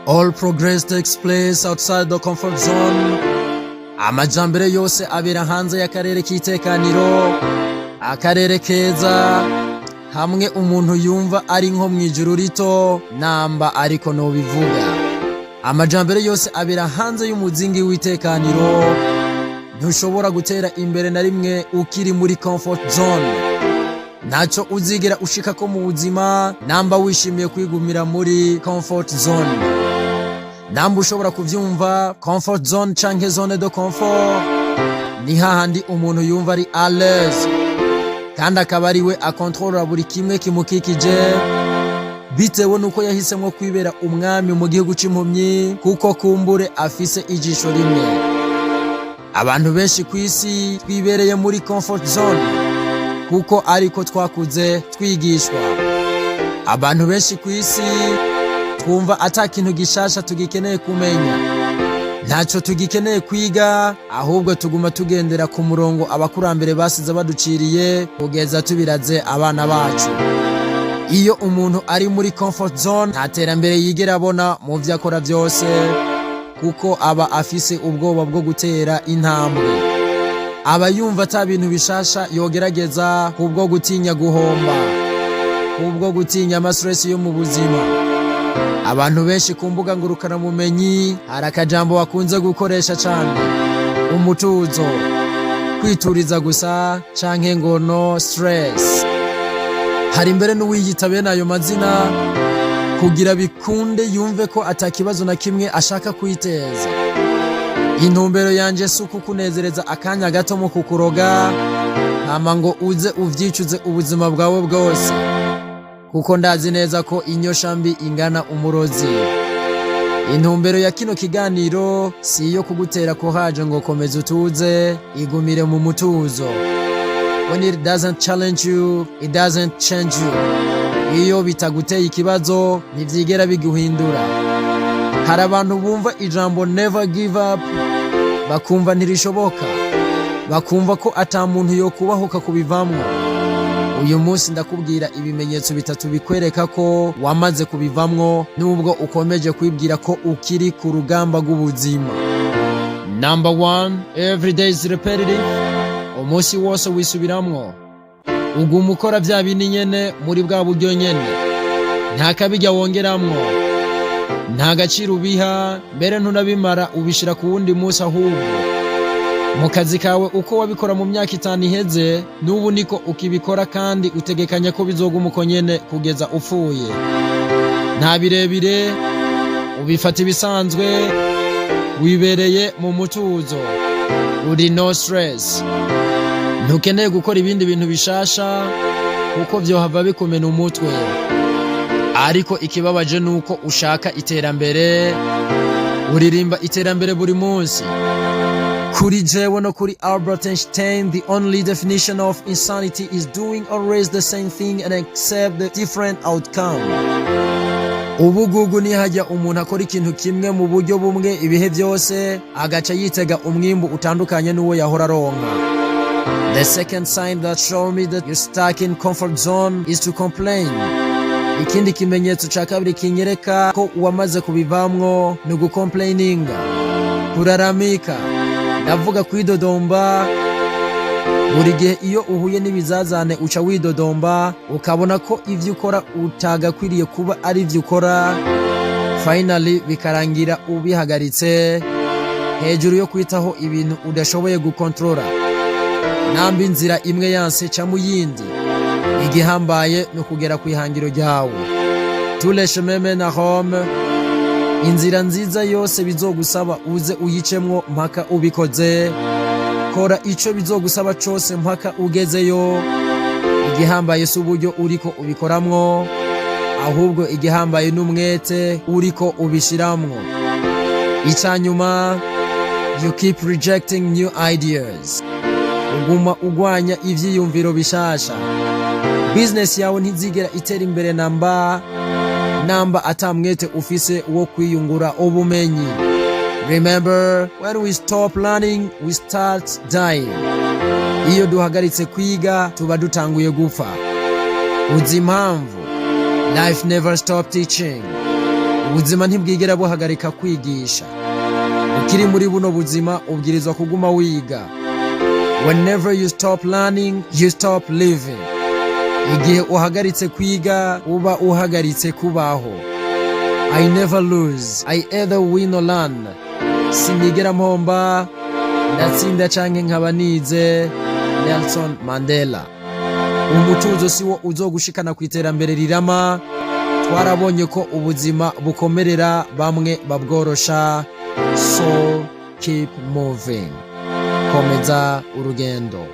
All progress takes place outside the comfort zone. Amajambere yose abera hanze y'akarere k'itekaniro, akarere keza, hamwe umuntu yumva ari nko mwijuru rito, namba ariko no bivuga. Amajambere yose abera hanze y'umuzingi w'itekaniro, ntushobora gutera imbere na rimwe ukiri muri comfort zone. Naco uzigera ushika ko mu buzima namba wishimiye kwigumira muri comfort zone. Namba ushobora kuvyumva comfort zone canke zone de confort, ni hahandi umuntu yumva ari à l'aise kandi akaba ari we akontorora buri kimwe kimukikije, bitewe nuko yahisemwo kwibera umwami mu gihugu c'impumyi, kuko kumbure afise ijisho rimwe. Abantu benshi kw'isi twibereye muri comfort zone kuko ariko twakuze twigishwa. Abantu benshi kw'isi twumva ata kintu gishasha tugikeneye kumenya, ntaco tugikeneye kwiga, ahubwo tuguma tugendera ku murongo abakurambere basize baduciriye kugeza tubiraze abana bacu. Iyo umuntu ari muri comfort zone nta terambere yigera abona mu vyo akora vyose, kuko aba afise ubwoba bwo gutera intambwe. Aba yumva ata bintu bishasha yogerageza kubwo gutinya guhomba, kubwo gutinya amastress yo mu buzima. Abantu benshi ku mbuga ngurukana bumenyi hari akajambo bakunze gukoresha cane: umutuzo, kwituriza gusa, canke ngo no stress. Hari mbere n'uwiyita bene ayo mazina kugira bikunde yumve ko atakibazo na kimwe ashaka kwiteza. Intumbero yanje suku kunezereza akanya gato mu kukuroga, hama ngo uze uvyicuze ubuzima bwawe bwose, kuko ndazi neza ko inyosha mbi ingana umurozi. Intumbero ya kino kiganiro si iyo kugutera courage ngo komeza utuze, igumire mu mutuzo. When it doesn't challenge you, it doesn't change you. Iyo bitaguteye ikibazo ntivyigera biguhindura. Hari abantu bumva ijambo never give up bakumva ntirishoboka, bakumva ko ata muntu yo kubahuka kubivamwo. Uyu munsi ndakubwira ibimenyetso bitatu bikwereka ko wamaze kubivamwo, nubwo ukomeje kwibwira ko ukiri ku rugamba rw'ubuzima. Number 1, every day is repetitive. Umunsi wose wisubiramwo, uguma ukora vya bindi nyene muri bwa buryo nyene, nta kabijya wongeramwo, nta gaciro ubiha, mbere ntunabimara ubishira ku wundi munsi. Ahubwo mu kazi kawe uko wabikora mu myaka 5 iheze, n'ubu niko ukibikora, kandi utegekanya ko bizoguma uko nyene kugeza upfuye. Nta birebire, ubifata ibisanzwe, wibereye mu mutuzo, uri no stress. Ntukeneye gukora ibindi bintu bishasha kuko vyohava bikumena umutwe. Ariko ikibabaje nuko ushaka iterambere, uririmba iterambere buri munsi. Kuri jewe no kuri Albert Einstein, the only definition of insanity is doing always the same thing and accept the different outcome. Ubugugu ni hajya umuntu akora ikintu kimwe mu buryo bumwe ibihe byose, agaca yitega umwimbu utandukanye n'uwo yahora aronka. The second sign that show me that you're stuck in comfort zone is to complain. Ikindi kimenyetso ca kabiri kinyereka ko wamaze kubivamwo ni ugucomplaininga, kuraramika, ndavuga kwidodomba. Buri gihe iyo uhuye n'ibizazane uca widodomba, ukabona ko ivyo ukora utagakwiriye kuba ari ivyo ukora, finally bikarangira ubihagaritse hejuru yo kwitaho ibintu udashoboye gukontrola. Namba inzira imwe yanse ca mu yindi, igihambaye no kugera kwihangiro ryawe. Tuleshe meme na home, inzira nziza yose bizogusaba uze uyicemwo mpaka ubikoze. Kora ico bizogusaba cose mpaka ugezeyo. Igihambaye si uburyo uriko ubikoramwo, ahubwo igihambaye n'umwete uriko ubishiramwo. Icanyuma, you keep rejecting new ideas. Uguma ugwanya ivyiyumviro bishasha. Business yawe ntizigera itera imbere namba atamwete ufise wo kwiyungura ubumenyi. Remember, when we stop learning, we start dying. Iyo duhagaritse kwiga tuba dutanguye gupfa. Uzi impamvu? Life never stop teaching. ubuzima ntibwigera buhagarika kwigisha. Ukiri muri buno buzima ubwirizwa kuguma wiga. Whenever you stop learning, you stop living. Igihe uhagaritse kwiga uba uhagaritse kubaho. I never lose, I either win or learn. Sinigera mpomba, ndatsinda canke nkaba nize. Nelson Mandela. Umutuzo siwo uzogushikana ku iterambere rirama. Twarabonye ko ubuzima bukomerera bamwe babworosha. So keep moving. Komeza urugendo.